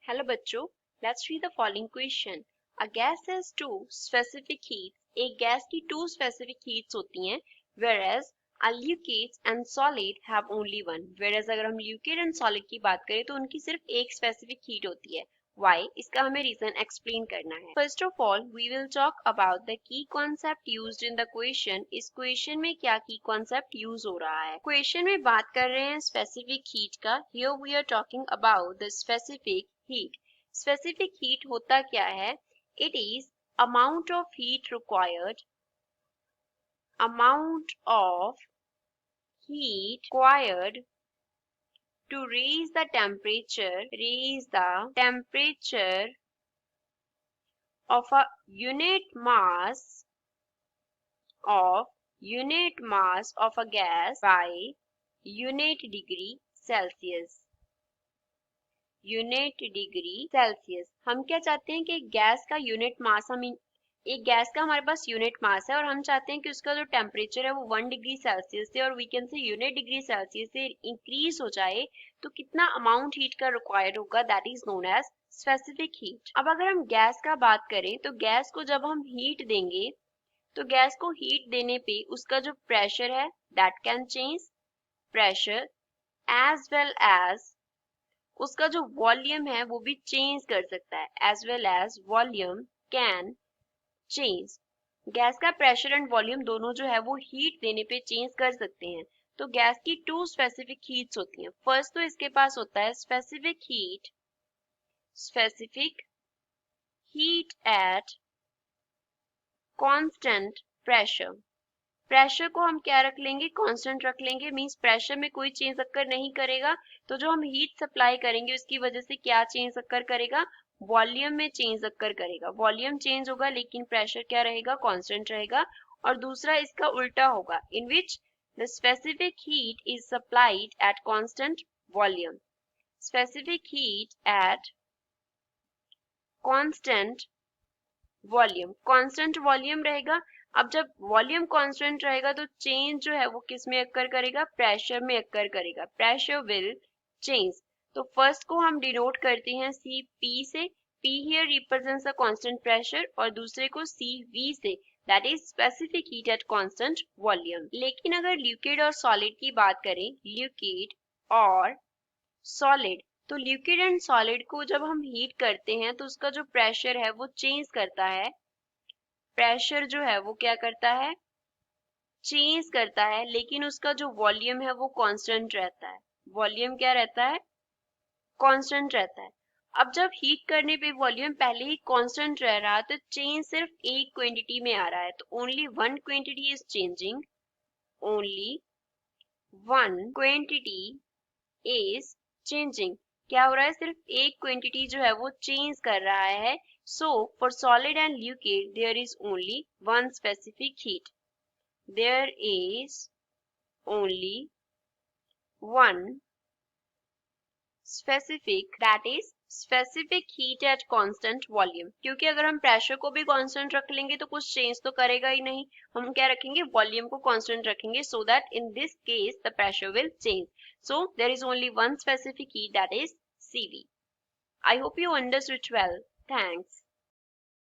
Hello बच्चों, let's read the following question. A gas has two specific heats. एक gas की two specific heats होती हैं, whereas a liquid and solid have only one. Whereas अगर हम liquid and solid की बात करें तो उनकी सिर्फ एक specific heat होती है. Why? इसका हमें reason explain करना है. First of all, we will talk about the key concept used in the question. इस question में क्या key concept use हो रहा है? Question में बात कर रहे हैं specific heat का. Here we are talking about the specific heat. Specific heat होता क्या है? It is amount of heat required to raise the temperature of a unit mass of a gas by unit degree Celsius. हम क्या चाहते हैं कि gas का unit mass एक गैस का हमारे पास यूनिट मास है और हम चाहते हैं कि उसका जो टेम्परेचर है वो 1 डिग्री सेल्सियस से और we can say unit degree Celsius से इंक्रीज हो जाए तो कितना अमाउंट हीट का रिक्वायर्ड होगा, that is known as specific heat. अब अगर हम गैस का बात करें तो गैस को जब हम हीट देंगे तो गैस को हीट देने पे उसका जो प्रेशर है that can change pressure as well as उसका जो वॉल्यूम है वो भी चेंज कर सकता है. As well as volume can change. Gas का प्रेशर एंड वॉल्यूम दोनों जो है वो हीट देने पे चेंज कर सकते हैं. तो गैस की टू स्पेसिफिक हीट्स होती हैं. फर्स्ट तो इसके पास होता है specific heat at constant pressure. Pressure को हम क्या रख लेंगे, कांस्टेंट रख लेंगे. मींस प्रेशर में कोई चेंज अक्कर नहीं करेगा. तो जो हम हीट सप्लाई करेंगे उसकी वजह से क्या चेंज अक्कर करेगा, वॉल्यूम में चेंज अक्कर करेगा. वॉल्यूम चेंज होगा लेकिन प्रेशर क्या रहेगा, कांस्टेंट रहेगा. और दूसरा इसका उल्टा होगा, in which the specific heat is supplied at constant volume. Specific heat at constant volume रहेगा. अब जब वॉल्यूम कांस्टेंट रहेगा तो चेंज जो है वो किस में अक्कर करेगा, प्रेशर में अक्कर करेगा. Pressure will change. तो फर्स्ट को हम डिनोट करते हैं सी पी से. P here represents the constant pressure और दूसरे को सी वी से, that is specific heat at constant volume. लेकिन अगर लिक्विड और सॉलिड की बात करें, लिक्विड और सॉलिड, तो लिक्विड एंड सॉलिड को जब हम हीट करते हैं तो उसका जो प्रेशर है वो चेंज करता है. प्रेशर जो है वो क्या करता है, चेंज करता है. लेकिन उसका जो वॉल्यूम है वो कांस्टेंट रहता है. वॉल्यूम क्या रहता है, कांस्टेंट रहता है. अब जब हीट करने पे वॉल्यूम पहले ही कांस्टेंट रह रहा है तो चेंज सिर्फ एक क्वांटिटी में आ रहा है. तो only one quantity is changing, only one quantity is changing. क्या हो रहा है, सिर्फ एक क्वांटिटी जो है वो चेंज कर रहा है. So for solid and liquid there is only one specific heat. There is only one specific, that is specific heat at constant volume. क्योंकि अगर हम प्रेशर को भी कांस्टेंट रख लेंगे तो कुछ चेंज तो करेगा ही नहीं. हम क्या रखेंगे, वॉल्यूम को कांस्टेंट रखेंगे, so that in this case the pressure will change. So there is only one specific heat, that is CV. I hope you understood well. Thanks.